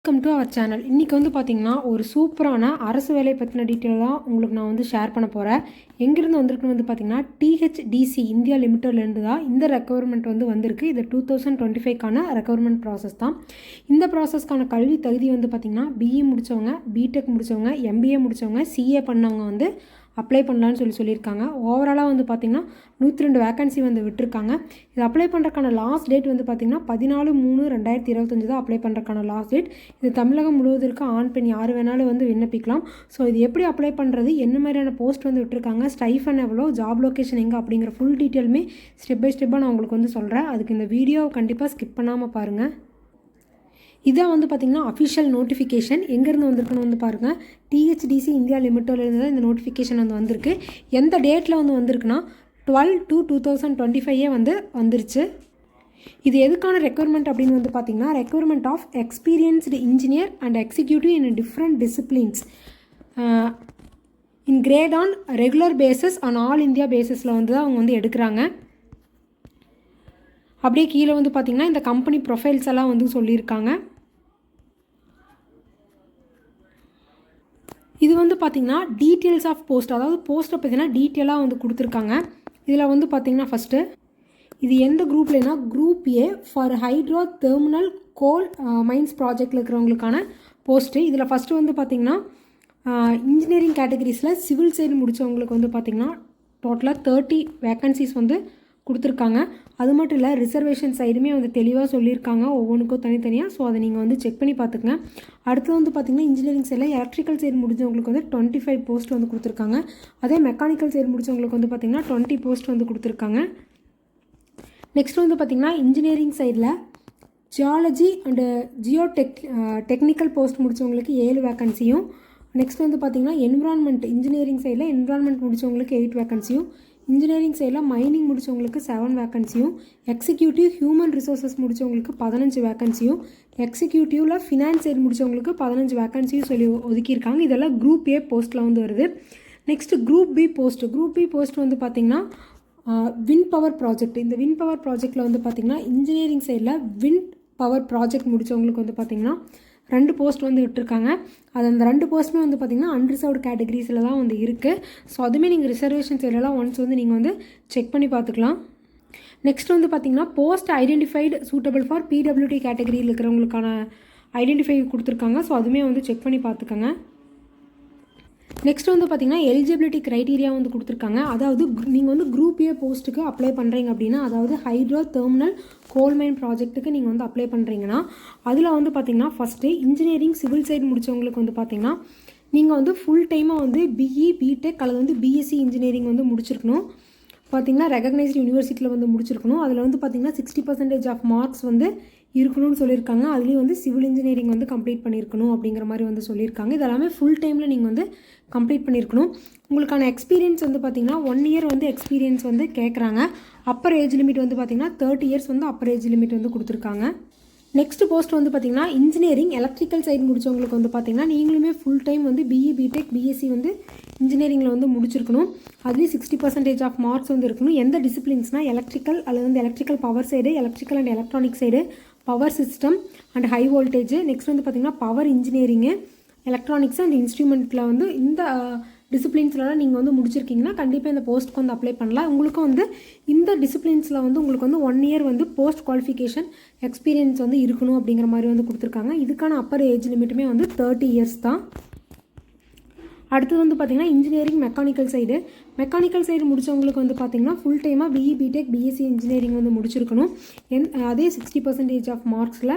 Welcome to our channel. இன்றைக்கி வந்து பார்த்திங்கன்னா ஒரு சூப்பரான அரசு வேலை பற்றின டீட்டெயில் தான் உங்களுக்கு நான் வந்து ஷேர் பண்ண போகிறேன். எங்கேருந்து வந்திருக்குன்னு வந்து பார்த்திங்கன்னா டிஹெச்டிசி இந்தியா லிமிட்டட்லேருந்து தான் இந்த ரெக்வயர்மெண்ட் வந்து வந்திருக்கு. இது 2025க்கான ரெக்வயர்மெண்ட் ப்ராசஸ் தான். இந்த ப்ராசஸ்க்கான கல்வி தகுதி வந்து பார்த்திங்கன்னா பிஇ முடித்தவங்க, பிடெக் முடித்தவங்க, எம்பிஏ முடித்தவங்க, சிஏ பண்ணவங்க வந்து அப்ளை பண்ணலான்னு சொல்லியிருக்காங்க. ஓவராலாக வந்து பார்த்திங்கன்னா 102 வேக்கன்சி வந்து விட்டுருக்காங்க. இது அப்ளை பண்ணுறக்கான லாஸ்ட் டேட் வந்து பார்த்திங்கன்னா 14/3/2025 தான் அப்ளை பண்ணுறக்கான லாஸ்ட் டேட். இது தமிழகம் முழுவதற்கு ஆண் பெண் யார் வேணாலும் வந்து விண்ணப்பிக்கலாம். ஸோ இது எப்படி அப்ளை பண்ணுறது, என்ன மாதிரியான போஸ்ட் வந்து விட்டுருக்காங்க, ஸ்டைஃபன் எவ்வளோ, ஜாப் லொக்கேஷன் எங்கே அப்படிங்கிற ஃபுல் டீட்டெயிலுமே ஸ்டெப் பை ஸ்டெப்பாக நான் உங்களுக்கு வந்து சொல்கிறேன். அதுக்கு இந்த வீடியோவை கண்டிப்பாக ஸ்கிப் பண்ணாமல் பாருங்கள். இதான் வந்து பார்த்திங்கன்னா அஃபிஷியல் நோட்டிஃபிகேஷன் எங்கேருந்து வந்திருக்குன்னு வந்து பாருங்கள். டிஹெச்டிசி இந்தியா லிமிட்டட்லேருந்து தான் இந்த நோட்டிஃபிகேஷன் வந்து வந்திருக்கு. எந்த டேட்டில் வந்து வந்திருக்குன்னா 12/2/2025 வந்து வந்துருச்சு. இது எதுக்கான ரெக்வயர்மெண்ட் அப்படின்னு வந்து பார்த்திங்கன்னா requirement of experienced engineer and executive in different disciplines in grade on regular basis on all India பேசிஸில் வந்து அவங்க வந்து எடுக்கிறாங்க. அப்படியே கீழே வந்து பார்த்திங்கன்னா இந்த கம்பெனி ப்ரொஃபைல்ஸ் எல்லாம் வந்து சொல்லியிருக்காங்க. இது வந்து பார்த்திங்கன்னா டீட்டெயில்ஸ் ஆஃப் போஸ்ட், அதாவது போஸ்ட்டை பார்த்தீங்கன்னா டீட்டெயிலாக வந்து கொடுத்துருக்காங்க. இதில் வந்து பார்த்திங்கன்னா ஃபஸ்ட்டு இது எந்த குரூப்லனா group A for hydro thermal coal mines ப்ராஜெக்டில் இருக்கிறவங்களுக்கான போஸ்ட்டு. இதில் ஃபஸ்ட்டு வந்து பார்த்திங்கன்னா இன்ஜினியரிங் கேட்டகரிஸில் சிவில் சைடு முடித்தவங்களுக்கு வந்து பார்த்திங்கன்னா டோட்டலாக 30 வேக்கன்சிஸ் வந்து கொடுத்துருக்காங்க. அது மட்டும் இல்லை ரிசர்வேஷன் சைடுமே வந்து தெளிவாக சொல்லியிருக்காங்க ஒவ்வொன்றுக்கும் தனித்தனியாக. ஸோ அதை நீங்கள் வந்து செக் பண்ணி பார்த்துக்கங்க. அடுத்து வந்து பார்த்திங்கன்னா இன்ஜினியரிங் சைடில் எலக்ட்ரிக்கல் சைடு முடிஞ்சவங்களுக்கு வந்து 25 போஸ்ட் வந்து கொடுத்துருக்காங்க. அதே மெக்கானிக்கல் சைடு முடிச்சவங்களுக்கு வந்து பார்த்திங்கன்னா 20 போஸ்ட் வந்து கொடுத்துருக்காங்க. நெக்ஸ்ட் வந்து பார்த்திங்கன்னா இன்ஜினியரிங் சைடில் ஜியாலஜி அண்டு டெக்னிக்கல் போஸ்ட் முடித்தவங்களுக்கு 7 வேக்கன்சியும், நெக்ஸ்ட் வந்து பார்த்திங்கன்னா என்விரான்மெண்ட் இன்ஜினியரிங் சைடில் என்விரான்மெண்ட் முடித்தவங்களுக்கு 8 வேக்கன்சியும், இன்ஜினியரிங் சைடில் மைனிங் முடித்தவங்களுக்கு 7 வேக்கன்சியும், எக்ஸிக்யூட்டிவ் ஹியூமன் ரிசோர்ஸஸ் முடித்தவங்களுக்கு 15 வேக்கன்சியும், எக்ஸிக்யூட்டிவில் ஃபினான்ஸ் சைடு முடித்தவங்களுக்கு 15 வேக்கன்சியும் சொல்லி ஒதுக்கியிருக்காங்க. இதெல்லாம் குரூப் ஏ போஸ்ட்டில் வந்து வருது. Next group B post. Group B post வந்து பார்த்திங்கன்னா விண்ட் பவர் ப்ராஜெக்ட். இந்த விண்ட் பவர் ப்ராஜெக்டில் வந்து பார்த்திங்கன்னா இன்ஜினியரிங் சைடில் விண்ட் பவர் ப்ராஜெக்ட் முடித்தவங்களுக்கு வந்து பார்த்திங்கன்னா 2 போஸ்ட் வந்து விட்டுருக்காங்க. அது அந்த 2 போஸ்ட்டுமே வந்து பார்த்திங்கன்னா அன்ரிசர்வ்டு கேட்டகரிஸில் தான் வந்து இருக்குது. ஸோ அதுவுமே நீங்கள் ரிசர்வேஷன் சைடெல்லாம் ஒன்ஸ் வந்து நீங்கள் வந்து செக் பண்ணி பார்த்துக்கலாம். நெக்ஸ்ட் வந்து பார்த்திங்கன்னா post identified suitable for PWD கேட்டகரியில் இருக்கிறவங்களுக்கான ஐடென்டிஃபை கொடுத்துருக்காங்க. ஸோ அதுவுமே வந்து செக் பண்ணி பார்த்துக்கோங்க. நெக்ஸ்ட் வந்து பார்த்திங்கன்னா எலிஜிபிலிட்டி க்ரைட்டீரியா வந்து கொடுத்துருக்காங்க. அதாவது நீங்கள் வந்து குரூப் ஏ போஸ்ட்டுக்கு அப்ளை பண்ணுறீங்க அப்படின்னா, அதாவது ஹைட்ரோ தெர்மினல் கோல்மைன் ப்ராஜெக்ட்டுக்கு நீங்கள் வந்து அப்ளை பண்ணுறீங்கன்னா அதில் வந்து பார்த்திங்கன்னா ஃபஸ்ட்டு இன்ஜினியரிங் சிவில் சைடு முடித்தவங்களுக்கு வந்து பார்த்திங்கன்னா நீங்கள் வந்து ஃபுல் டைமாக வந்து பிஇ பிடெக் அல்லது வந்து பிஎஸ்சி இன்ஜினியரிங் வந்து முடிச்சிருக்கணும். பார்த்திங்கன்னா ரெகக்னைஸ்டு யூனிவர்சிட்டியில் வந்து முடிச்சிருக்கணும். அதில் வந்து பார்த்திங்கன்னா 60% ஆஃப் மார்க்ஸ் வந்து இருக்கணும்னு சொல்லியிருக்காங்க. அதுலேயும் வந்து சிவில் இன்ஜினியரிங் வந்து கம்ப்ளீட் பண்ணியிருக்கணும் அப்படிங்கிற மாதிரி வந்து சொல்லியிருக்காங்க. இதெல்லாமே ஃபுல் டைமில் நீங்கள் வந்து கம்ப்ளீட் பண்ணியிருக்கணும். உங்களுக்கான எக்ஸ்பீரியன்ஸ் வந்து பார்த்திங்கன்னா 1 இயர் வந்து எக்ஸ்பீரியன்ஸ் வந்து கேட்குறாங்க. அப்பர் ஏஜ் லிமிட் வந்து பார்த்திங்கன்னா 30 இயர்ஸ் வந்து அப்பர் ஏஜ் லிமிட் வந்து கொடுத்துருக்காங்க. நெக்ஸ்ட் போஸ்ட் வந்து பார்த்திங்கன்னா இன்ஜினியரிங் எலக்ட்ரிக்கல் சைடு முடித்தவங்களுக்கு வந்து பார்த்திங்கன்னா நீங்களுமே ஃபுல் டைம் வந்து பிஇ பிடெக் பிஎஸ்சி வந்து இன்ஜினியரிங்கில் வந்து முடிச்சிருக்கணும். அதுலேயும் 60% ஆஃப் மார்க்ஸ் வந்து இருக்கணும். எந்த டிசிப்ளின்ஸ்னால் எலக்ட்ரிக்கல் அல்லது வந்து electrical power side, electrical and electronic side, power system and high voltage, next வந்து பார்த்திங்கன்னா பவர் இன்ஜினியரிங்கு, எலக்ட்ரானிக்ஸ் அண்ட் இன்ஸ்ட்ருமெண்ட்டில் வந்து இந்த டிசிப்ளின்ஸ்லாம் நீங்கள் வந்து முடிச்சிருக்கீங்கன்னா கண்டிப்பாக இந்த போஸ்ட்டுக்கு வந்து அப்ளை பண்ணலாம். உங்களுக்கும் வந்து இந்த டிசிப்ளின்ஸில் வந்து உங்களுக்கு வந்து 1 இயர் வந்து போஸ்ட் குவாலிஃபிகேஷன் எக்ஸ்பீரியன்ஸ் வந்து இருக்கணும் அப்படிங்கிற மாதிரி வந்து கொடுத்துருக்காங்க. இதுக்கான அப்பர் ஏஜ் லிமிட்டுமே வந்து 30 இயர்ஸ் தான். அடுத்தது வந்து பார்த்திங்கன்னா இன்ஜினியரிங் மெக்கானிக்கல் சைடு முடித்தவங்களுக்கு வந்து பார்த்திங்கன்னா ஃபுல் டைமாக பிஇ பிடெக் பிஎஸ்சி இன்ஜினியரிங் வந்து முடிச்சிருக்கணும். அதே 60% ஆஃப் மார்க்ஸில்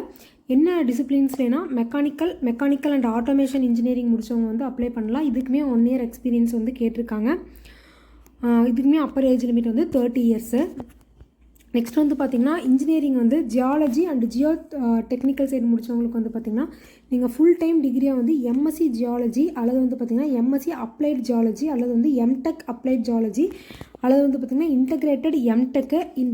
என்ன டிசிப்ளின்ஸ்லேனா மெக்கானிக்கல் அண்ட் ஆட்டோமேஷன் இன்ஜினியரிங் முடித்தவங்க வந்து அப்ளை பண்ணலாம். இதுக்குமே 1 இயர் எக்ஸ்பீரியன்ஸ் வந்து கேட்டிருக்காங்க. இதுக்குமே அப்பர் ஏஜ் லிமிட் வந்து 30 இயர்ஸு. நெக்ஸ்ட் வந்து பார்த்திங்கன்னா இன்ஜினியரிங் வந்து ஜியாலஜி அண்ட் டெக்னிக்கல் சைடு முடித்தவங்களுக்கு வந்து பார்த்திங்கன்னா நீங்கள் ஃபுல் டைம் டிகிரியாக வந்து எம்எஸ்சி ஜியாலஜி அல்லது வந்து பார்த்திங்கன்னா எம்எஸ்சி அப்ளைட் ஜியாலஜி அல்லது வந்து எம்டெக் அப்ளைட் ஜியாலஜி அல்லது வந்து பார்த்திங்கன்னா இன்டகிரேட்டட் எம்டெக்கு இன்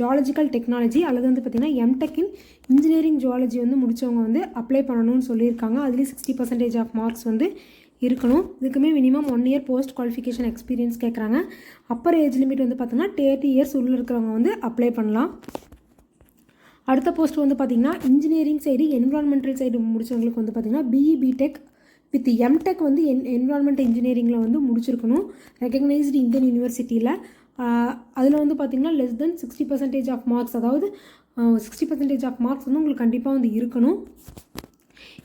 ஜியாலஜிக்கல் டெக்னாலஜி அல்லது வந்து பார்த்திங்கன்னா எம்டெக் இன் இன்ஜினியரிங் ஜியாலஜி வந்து முடித்தவங்க வந்து அப்ளை பண்ணணும்னு சொல்லியிருக்காங்க. அதுலேயும் 60% ஆஃப் மார்க்ஸ் வந்து இருக்கணும். இதுக்குமே minimum 1 year post qualification experience கேட்குறாங்க. அப்பர் ஏஜ் லிமிட் வந்து பார்த்தோன்னா 30 இயர்ஸ் உள்ள இருக்கிறவங்க வந்து அப்ளை பண்ணலாம். அடுத்த போஸ்ட் வந்து பார்த்திங்கன்னா இன்ஜினியரிங் சைடு என்விரான்மெண்டல் சைடு முடிச்சவங்களுக்கு வந்து பார்த்திங்கன்னா பிஇ பிடெக் வித் எம்டெக் வந்து என்விரான்மெண்ட் இன்ஜினியரிங்கில் வந்து முடிச்சிருக்கணும் ரெகக்னைஸ்டு இந்தியன் யூனிவர்சிட்டியில். அதில் வந்து பார்த்திங்கன்னா லெஸ் தென் 60% ஆஃப் மார்க்ஸ், அதாவது 60% ஆஃப் மார்க்ஸ் வந்து உங்களுக்கு கண்டிப்பாக வந்து இருக்கணும்.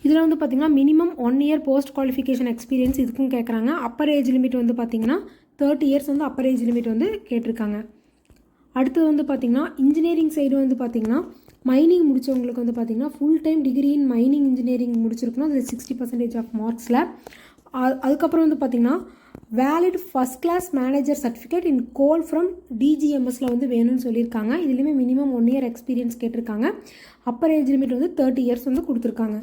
இதில் வந்து பார்த்திங்கன்னா minimum 1 year post qualification experience இதுக்கும் கேட்குறாங்க. அப்பர் ஏஜ் லிமிட் வந்து பார்த்திங்கன்னா 30 இயர்ஸ் வந்து அப்பர் ஏஜ் லிமிட் வந்து கேட்டிருக்காங்க. அடுத்தது வந்து பார்த்திங்கன்னா இன்ஜினியரிங் சைடு வந்து பார்த்திங்கன்னா மைனிங் முடித்தவங்களுக்கு வந்து பார்த்திங்கன்னா full time degree in mining engineering முடிச்சிருக்கணும், அது 60% ஆஃப் மார்க்ஸில். அதுக்கப்புறம் வந்து பார்த்திங்கன்னா valid first class manager certificate in coal from டிஜிஎம்எஸில் வந்து வேணும்னு சொல்லியிருக்காங்க. இதுலேயுமே மினிமம் 1 இயர் எக்ஸ்பீரியன்ஸ் கேட்டிருக்காங்க. அப்பர் ஏஜ் லிமிட் வந்து 30 இயர்ஸ் வந்து கொடுத்துருக்காங்க.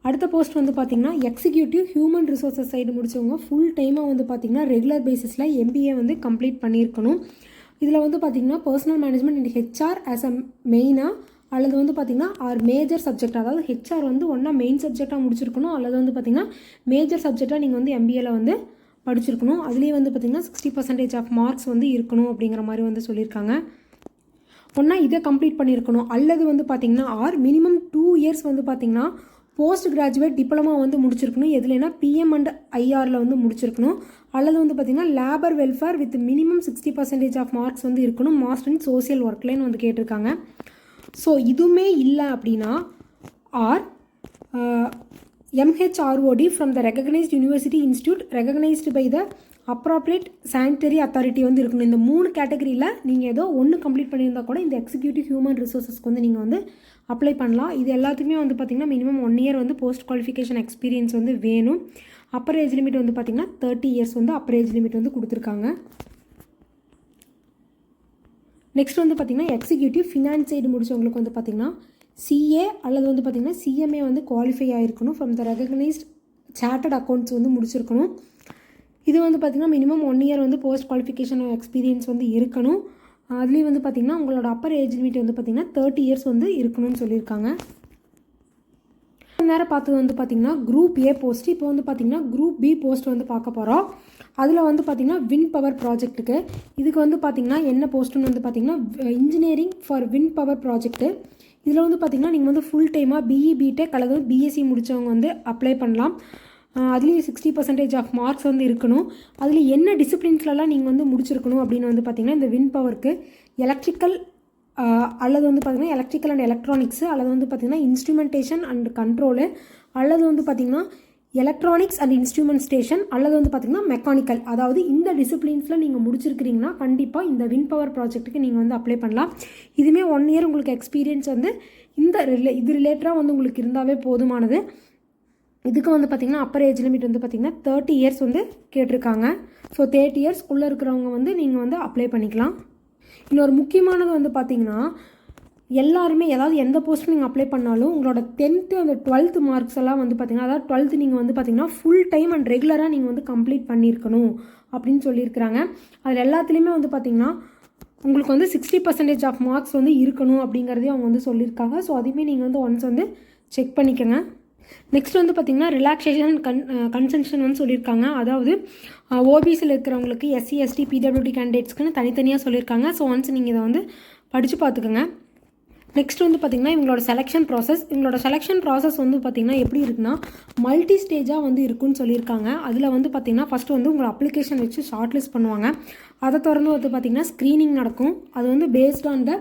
அடுத்த போஸ்ட் வந்து பார்த்திங்கன்னா எக்ஸிக்யூட்டிவ் ஹியூமன் ரிசோர்ஸஸ் சைடு முடித்தவங்க ஃபுல் டைமாக வந்து பார்த்திங்கன்னா ரெகுலர் பேசிஸில் எம்பிஏ வந்து கம்ப்ளீட் பண்ணியிருக்கணும். இதில் வந்து பார்த்திங்கன்னா personal management and HR as a மெயினாக அல்லது வந்து பார்த்திங்கன்னா ஆர் மேஜர் சப்ஜெக்ட், அதாவது ஹெச்ஆர் வந்து ஒன்றா மெயின் சப்ஜெக்டாக முடிச்சிருக்கணும் அல்லது வந்து பார்த்திங்கன்னா மேஜர் சப்ஜெக்டாக நீங்கள் வந்து எம்பிஏல வந்து படிச்சிருக்கணும். அதுலேயே வந்து பார்த்திங்கன்னா 60% ஆஃப் மார்க்ஸ் வந்து இருக்கணும் அப்படிங்கிற மாதிரி வந்து சொல்லியிருக்காங்க. ஒன்றா இதை கம்ப்ளீட் பண்ணியிருக்கணும் அல்லது வந்து பார்த்திங்கன்னா ஆர் மினிமம் 2 இயர்ஸ் வந்து பார்த்திங்கன்னா போஸ்ட் கிராஜுவேட் டிப்ளமா வந்து முடிச்சிருக்கணும். எதுலனா பிஎம் அண்ட் ஐஆரில் வந்து முடிச்சிருக்கணும் அல்லது வந்து பார்த்திங்கன்னா labour welfare with minimum 60% of marks வந்து இருக்கணும். மாஸ்டர் இன் சோசியல் ஒர்க்லைன்னு வந்து கேட்டிருக்காங்க. ஸோ இதுவுமே இல்லை அப்படின்னா R MHROD from the recognized university institute recognized by the appropriate sanitary authority வந்து இருக்கணும். இந்த 3 கேட்டகரியில் நீங்கள் ஏதோ ஒன்று கம்ப்ளீட் பண்ணியிருந்தால் கூட இந்த எக்ஸிக்யூட்டிவ் ஹியூமன் ரிசோர்ஸஸ்க்கு வந்து நீங்கள் வந்து அப்ளை பண்ணலாம். இது எல்லாத்துக்குமே வந்து பார்த்திங்கன்னா மினிமம் 1 இயர் வந்து போஸ்ட் குவாலிஃபிகேஷன் எக்ஸ்பீரியன்ஸ் வந்து வேணும். அப்பர் ஏஜ் லிமிட் வந்து பார்த்திங்கன்னா 30 இயர்ஸ் வந்து அப்பர் ஏஜ் லிமிட் வந்து கொடுத்துருக்காங்க. நெக்ஸ்ட் வந்து பார்த்திங்கன்னா எக்ஸிக்யூட்டிவ் ஃபினான்ஸ் சைடு முடிச்சவங்களுக்கு வந்து பார்த்திங்கன்னா சிஏ அல்லது வந்து பார்த்திங்கன்னா சிஎம்ஏ வந்து குவாலிஃபை ஆகிருக்கணும். From the recognised chartered accounts வந்து முடிச்சிருக்கணும். இது வந்து பார்த்திங்கன்னா மினிமம் 1 இயர் வந்து போஸ்ட் குவாலிஃபிகேஷன் எக்ஸ்பீரியன்ஸ் வந்து இருக்கணும். அதுலேயும் வந்து பார்த்திங்கன்னா உங்களோட அப்பர் ஏஜ் லிமிட் வந்து பார்த்திங்கன்னா 30 இயர்ஸ் வந்து இருக்கணும்னு சொல்லியிருக்காங்க. நேரம் பார்த்தது வந்து பார்த்திங்கன்னா குரூப் ஏ போஸ்ட். இப்போ வந்து பார்த்திங்கன்னா குரூப் பி போஸ்ட் வந்து பார்க்க போகிறோம். அதில் வந்து பார்த்திங்கன்னா வின் பவர் ப்ராஜெக்ட்டுக்கு இதுக்கு வந்து பார்த்திங்கன்னா என்ன போஸ்ட்டுன்னு வந்து பார்த்திங்கன்னா engineering for win power project. இதில் வந்து பார்த்திங்கன்னா நீங்கள் வந்து ஃபுல் டைமாக பிஇ பிடெக் அல்லது பிஎஸ்சி முடித்தவங்க வந்து அப்ளை பண்ணலாம். அதுலேயும் 60% ஆஃப் மார்க்ஸ் வந்து இருக்கணும். அதில் என்ன டிசிப்ளின்ஸ்லலாம் நீங்கள் வந்து முடிச்சிருக்கணும் அப்படின்னு வந்து பார்த்திங்கன்னா இந்த வின் பவருக்கு எலக்ட்ரிக்கல் அல்லது வந்து பார்த்திங்கன்னா எலக்ட்ரிக்கல் அண்ட் எலக்ட்ரானிக்ஸு அல்லது வந்து பார்த்திங்கன்னா இன்ஸ்ட்ருமெண்டேஷன் அண்ட் கண்ட்ரோலு அல்லது வந்து பார்த்திங்கன்னா எலக்ட்ரானிக்ஸ் அண்ட் இன்ஸ்ட்ருமெண்டேஷன் அல்லது வந்து பார்த்திங்கன்னா மெக்கானிக்கல், அதாவது இந்த டிசிப்ளின்ஸில் நீங்கள் முடிச்சிருக்கிறீங்கன்னா கண்டிப்பாக இந்த வின் பவர் ப்ராஜெக்ட்டுக்கு நீங்கள் வந்து அப்ளை பண்ணலாம். இதுவுமே 1 இயர் உங்களுக்கு எக்ஸ்பீரியன்ஸ் வந்து இது ரிலேட்டடாக வந்து உங்களுக்கு இருந்தாவே போதுமானது. இதுக்கு வந்து பார்த்திங்கன்னா அப்பர் ஏஜ் லிமிட் வந்து பார்த்திங்கன்னா 30 இயர்ஸ் வந்து கேட்டிருக்காங்க. ஸோ 30 இயர்ஸ்க்குள்ளே இருக்கிறவங்க வந்து நீங்கள் வந்து அப்ளை பண்ணிக்கலாம். இன்னொரு முக்கியமானது வந்து பார்த்திங்கன்னா எல்லாருமே ஏதாவது எந்த போஸ்ட்டு நீங்கள் அப்ளை பண்ணாலும் உங்களோட 10th அந்த 12th மார்க்ஸ் எல்லாம் வந்து பார்த்திங்கன்னா அதாவது 12th நீங்கள் வந்து பார்த்திங்கன்னா ஃபுல் டைம் அண்ட் ரெகுலராக நீங்கள் வந்து கம்ப்ளீட் பண்ணியிருக்கணும் அப்படின்னு சொல்லியிருக்கிறாங்க. அதில் எல்லாத்துலேயுமே வந்து பார்த்திங்கன்னா உங்களுக்கு வந்து 60% ஆஃப் மார்க்ஸ் வந்து இருக்கணும் அப்படிங்கிறதையும் அவங்க வந்து சொல்லியிருக்காங்க. ஸோ அதுவுமே நீங்கள் வந்து ஒன்ஸ் வந்து செக் பண்ணிக்கோங்க. நெக்ஸ்ட் வந்து பார்த்திங்கன்னா ரிலாக்ஸேஷன் கன்செஷன் வந்து சொல்லியிருக்காங்க. அதாவது ஓபிசியில் இருக்கிறவங்களுக்கு எஸ்சி எஸ்டி பிடபிள்யூடி கேண்டிடேட்ஸ்க்குன்னு தனித்தனியாக சொல்லியிருக்காங்க. ஸோ ஒன்ஸ் நீங்கள் இதை வந்து படித்து பார்த்துக்கோங்க. நெக்ஸ்ட் வந்து பார்த்திங்கன்னா இவங்களோட செலெக்ஷன் ப்ராசஸ் வந்து பார்த்திங்கன்னா எப்படி இருக்குன்னா மல்டி ஸ்டேஜாக வந்து இருக்குன்னு சொல்லியிருக்காங்க. அதில் வந்து பார்த்திங்கன்னா ஃபஸ்ட்டு வந்து உங்களை அப்ளிகேஷன் வச்சு ஷார்ட் லிஸ்ட் பண்ணுவாங்க. அதை தொடர்ந்து வந்து பார்த்திங்கன்னா ஸ்க்ரீனிங் நடக்கும். அது வந்து பேஸ்ட் ஆன் த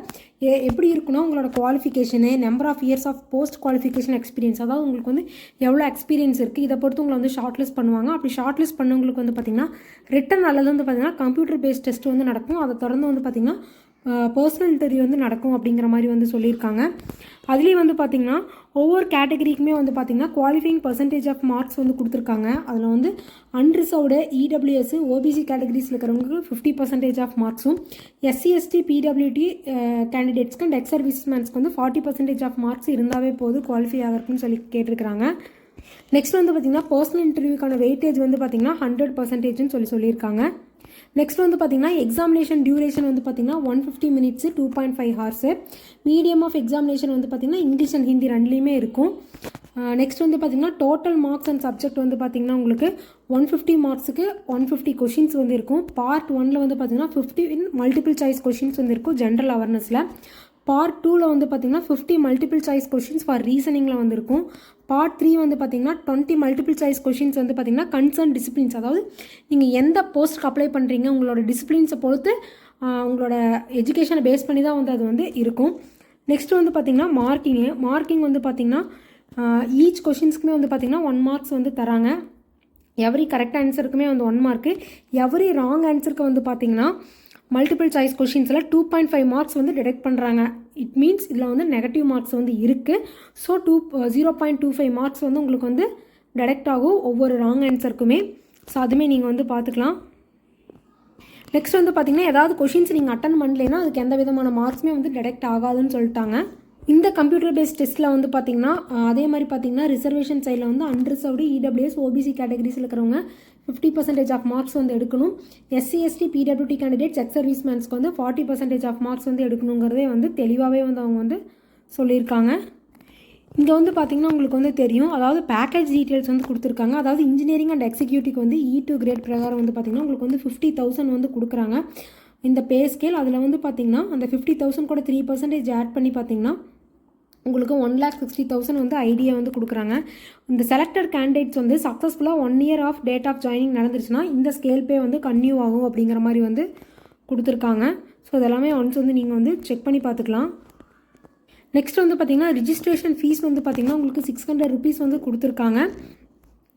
எப்படி இருக்குன்னா உங்களோட qualification, number of years of post qualification experience, அதாவது உங்களுக்கு வந்து எவ்வளோ எக்ஸ்பீரியன்ஸ் இருக்குது இதை பொறுத்து உங்களை வந்து ஷார்ட் லிஸ்ட் பண்ணுவாங்க. அப்படி ஷார்ட் லிஸ்ட் பண்ணவங்களுக்கு வந்து பார்த்திங்கன்னா ரிட்டன் அல்லது வந்து பார்த்திங்கன்னா கம்ப்யூட்டர் பேஸ்ட் டெஸ்ட் வந்து நடக்கும். அதை தொடர்ந்து வந்து பார்த்திங்கன்னா பர்சனல் இன்டர்வியூ வந்து நடக்கும் அப்படிங்கிற மாதிரி வந்து சொல்லியிருக்காங்க. அதுலேயும் வந்து பார்த்திங்கன்னா ஒவ்வொரு கேட்டகரிக்குமே வந்து பார்த்திங்கன்னா குவாலிஃபைங் பர்சன்டேஜ் ஆஃப் மார்க்ஸ் வந்து கொடுத்துருக்காங்க. அதில் வந்து அன்ரிசர்வ்டு இடபிள்யூஎஸ் ஓபிசி கேட்டகரிஸில் இருக்கிறவங்களுக்கு 50% ஆஃப் மார்க்ஸும், எஸ்சி எஸ்டி பிடபிள்யூடி கேண்டிடேட்ஸ்க்கு அண்ட் எக்ஸ் சர்வீஸ் மேன்ஸ்க்கு வந்து 40% ஆஃப் மார்க்ஸ் இருந்தாவே போது குவாலிஃபை ஆகிறதுக்குன்னு சொல்லி கேட்டிருக்கிறாங்க. நெக்ஸ்ட் வந்து பார்த்திங்கன்னா பர்சனல் இன்டர்வியூக்கான வெயிட்டேஜ் வந்து பார்த்திங்கன்னா 100%ன்னு சொல்லியிருக்காங்க. நெக்ஸ்ட் வந்து பார்த்திங்கன்னா எக்ஸாமினேஷன் டியூரேஷன் வந்து பார்த்திங்கன்னா 150 minutes 2.5 hours. Medium of examination வந்து பார்த்திங்கன்னா இங்கிலீஷ் அண்ட் ஹிந்தி ரெண்டுலேயுமே இருக்கும். நெக்ஸ்ட் வந்து பார்த்திங்கன்னா டோட்டல் மார்க்ஸ் அண்ட் சப்ஜெக்ட் வந்து பார்த்திங்கன்னா உங்களுக்கு 150 மார்க்ஸுக்கு 150 கொஷின்ஸ் வந்து இருக்கும். பார்ட் 1ல் வந்து பார்த்திங்கன்னா 50 மல்டிபிள் சாய்ஸ் கொஷின்ஸ் வந்து இருக்கும் ஜென்ரல் அவேர்னஸில். பார்ட் 2ல் வந்து பார்த்திங்கன்னா 50 மல்டிபிள் சாய்ஸ் கொஷின்ஸ் ஃபார் ரீசனிங்கில் வந்து இருக்கும். பார்ட் 3 வந்து பார்த்திங்கன்னா 20 மல்டிபிள் சாய்ஸ் கொஷின்ஸ் வந்து பார்த்திங்கன்னா கன்சர்ன் டிசிப்ளின்ஸ், அதாவது நீங்கள் எந்த போஸ்ட்டுக்கு அப்ளை பண்ணுறீங்க உங்களோட டிசிப்ளின்ஸை பொறுத்து உங்களோட எஜுகேஷனை பேஸ் பண்ணி தான் வந்து அது வந்து இருக்கும். நெக்ஸ்ட் வந்து பார்த்திங்கன்னா மார்க்கிங் வந்து பார்த்திங்கன்னா ஈச் கொஷின்ஸ்க்குமே வந்து பார்த்திங்கன்னா 1 மார்க்ஸ் வந்து தராங்க. எவரி கரெக்ட் ஆன்சருக்குமே வந்து 1 மார்க்கு, எவரி ராங் ஆன்சருக்கு வந்து பார்த்திங்கன்னா மல்டிபிள் சாய்ஸ் கொஷின்ஸில் 2.5 மார்க்ஸ் வந்து டிடெக்ட் பண்ணுறாங்க. இட் மீன்ஸ் இதில் வந்து நெகட்டிவ் மார்க்ஸ் வந்து இருக்குது. ஸோ 0.25 மார்க்ஸ் வந்து உங்களுக்கு வந்து டிடெக்ட் ஆகும் ஒவ்வொரு ராங் ஆன்சருக்குமே. ஸோ அதுவுமே நீங்கள் வந்து பார்த்துக்கலாம். நெக்ஸ்ட் வந்து பார்த்திங்கன்னா ஏதாவது கொஷின்ஸ் நீங்கள் அட்டன் பண்ணலைன்னா அதுக்கு எந்த விதமான மார்க்ஸுமே வந்து டிடெக்ட் ஆகாதுன்னு சொல்லிட்டாங்க. இந்த கம்ப்யூட்டர் பேஸ்ட் டெஸ்ட்டில் வந்து பார்த்திங்கன்னா அதே மாதிரி பார்த்திங்கன்னா ரிசர்வேஷன் சைடில் வந்து அன்ரிசர்வ்டு EWS OBC கேட்டகரிஸில் இருக்கிறவங்க 50% ஆஃப் மார்க்ஸ் வந்து எடுக்கணும். SC ST PWT candidates ex service மேன்ஸ்க்கு வந்து 40% ஆஃப் மார்க்ஸ் வந்து எடுக்கணுங்கிறதே வந்து தெளிவாகவே வந்து அவங்க வந்து சொல்லியிருக்காங்க. இங்கே வந்து பார்த்திங்கன்னா உங்களுக்கு வந்து தெரியும், அதாவது பேக்கேஜ் டீட்டெயில்ஸ் வந்து கொடுத்துருக்காங்க. அதாவது இன்ஜினியரிங் அண்ட் எக்ஸிக்யூட்டிவ்க்கு வந்து E2 கிரேட் பிரகாரம் வந்து பார்த்திங்கன்னா உங்களுக்கு வந்து 50,000 வந்து கொடுக்குறாங்க இந்த பே ஸ்கேல். அதில் வந்து பார்த்திங்கன்னா அந்த 50,000 கூட 3% ஆட் பண்ணி பார்த்திங்கன்னா உங்களுக்கு 1,60,000 வந்து ஐடியா வந்து கொடுக்குறாங்க. இந்த செலக்டட் கேண்டிடேட்ஸ் வந்து சக்ஸஸ்ஃபுல்லாக 1 year of date of joining நடந்துருச்சுன்னா இந்த ஸ்கேல் பே வந்து கன்டினியூ ஆகும் அப்படிங்கிற மாதிரி வந்து கொடுத்துருக்காங்க. ஸோ இதெல்லாமே ஒன்ஸ் வந்து நீங்கள் வந்து செக் பண்ணி பார்த்துக்கலாம். நெக்ஸ்ட் வந்து பார்த்திங்கன்னா ரிஜிஸ்ட்ரேஷன் ஃபீஸ் வந்து பார்த்திங்கன்னா உங்களுக்கு 600 ருபீஸ் வந்து கொடுத்துருக்காங்க.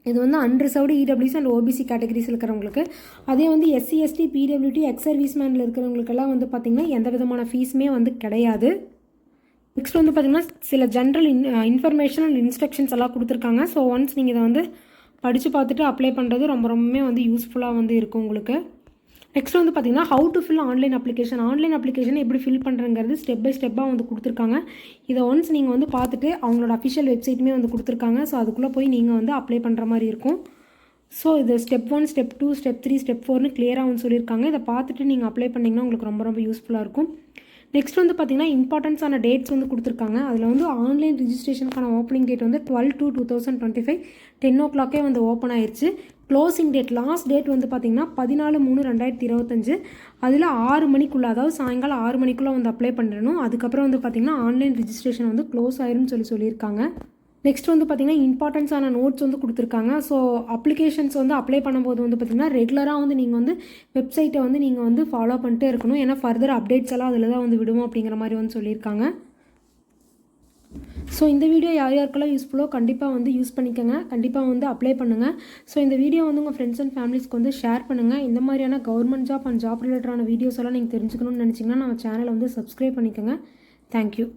இது வந்து unreserved EWS and OBC categories இருக்கிறவங்களுக்கு. அதே வந்து SC ST PWT ex service மேனில் இருக்கிறவங்களுக்கெல்லாம் வந்து பார்த்திங்கன்னா எந்த விதமான ஃபீஸுமே வந்து கிடையாது. நெக்ஸ்ட் வந்து பார்த்திங்கன்னா சில ஜென்ரல் இன்ஃபர்மேஷன் அண்ட் இன்ஸ்ட்ரக்ஷன்ஸ் எல்லாம் கொடுத்துருக்காங்க. ஸோ ஒன்ஸ் நீங்கள் இதை வந்து படித்து பார்த்துட்டு அப்ளை பண்ணுறது ரொம்பவுமே வந்து யூஸ்ஃபுல்லாக வந்து இருக்கும் உங்களுக்கு. நெக்ஸ்ட் வந்து பார்த்திங்கன்னா how to fill online application எப்படி ஃபில் பண்ணுறங்கிறது ஸ்டெப் பை ஸ்டெப்பாக வந்து கொடுத்துருக்காங்க. இதை ஒன்ஸ் நீங்கள் வந்து பார்த்துட்டு அவங்களோட அஃபிஷியல் வெப்சைட்டுமே வந்து கொடுத்துருக்காங்க. ஸோ அதுக்குள்ளே போய் நீங்கள் வந்து அப்ளை பண்ணுற மாதிரி இருக்கும். ஸோ இது ஸ்டெப் 1, ஸ்டெப் 2, ஸ்டெப் 3, ஸ்டெப் 4னு கிளியராக வந்து சொல்லியிருக்காங்க. இதை பார்த்துட்டு நீங்கள் அப்ளை பண்ணிங்கன்னா உங்களுக்கு ரொம்ப யூஸ்ஃபுல்லாக இருக்கும். நெக்ஸ்ட் வந்து பார்த்திங்கன்னா இம்பார்ட்டன்ஸான டேட்ஸ் வந்து கொடுத்துருக்காங்க. அதில் வந்து ஆன்லைன் ரிஜிஸ்ட்ரேஷனுக்கான ஓப்பனிங் டேட் வந்து 12/2/2025 10 o'clock வந்து ஓப்பன் ஆயிடுச்சு. க்ளோசிங் டேட் லாஸ்ட் டேட் வந்து பார்த்திங்கன்னா 14/3/2025 அதில் 6 மணிக்குள்ளே, அதாவது சாயங்காலம் 6 மணிக்குள்ளே வந்து அப்ளை பண்ணிடணும். அதுக்கப்புறம் வந்து பார்த்திங்கன்னா ஆன்லைன் ரிஜிஸ்ட்ரேஷன் வந்து க்ளோஸ் ஆயிரும்னு சொல்லியிருக்காங்க. நெக்ஸ்ட் வந்து பார்த்திங்கன்னா இம்பார்ட்டன்ஸான நோட்ஸ் வந்து கொடுத்துருக்காங்க. ஸோ அப்ளிகேஷன்ஸ் வந்து அப்ளை பண்ணும்போது வந்து பார்த்திங்கன்னா ரெகுலராக வந்து நீங்கள் வந்து வெப்சைட்டை வந்து நீங்கள் வந்து ஃபாலோ பண்ணிட்டே இருக்கணும். ஏன்னா ஃபர்தர் அப்டேட்ஸ் எல்லாம் அதில் தான் வந்து விடுவோம் அப்படிங்கிற மாதிரி வந்து சொல்லியிருக்காங்க. ஸோ இந்த வீடியோ யாருக்கெல்லாம் யூஸ்ஃபுல்லோ கண்டிப்பாக வந்து யூஸ் பண்ணிக்கோங்க, கண்டிப்பாக வந்து அப்ளை பண்ணுங்கள். ஸோ இந்த வீடியோ வந்து உங்கள் ஃப்ரெண்ட்ஸ் அண்ட் ஃபேமிலிஸ்க்கு வந்து ஷேர் பண்ணுங்கள். இந்த மாதிரியான கவர்மெண்ட் ஜாப் அண்ட் ஜாப் ரிலேட்டடான வீடியோஸ் எல்லாம் நீங்கள் தெரிஞ்சுக்கணும்னு நினச்சிங்கன்னா நம்ம சேனலை வந்து சப்ஸ்கிரைப் பண்ணிக்கோங்க. தேங்க்யூ.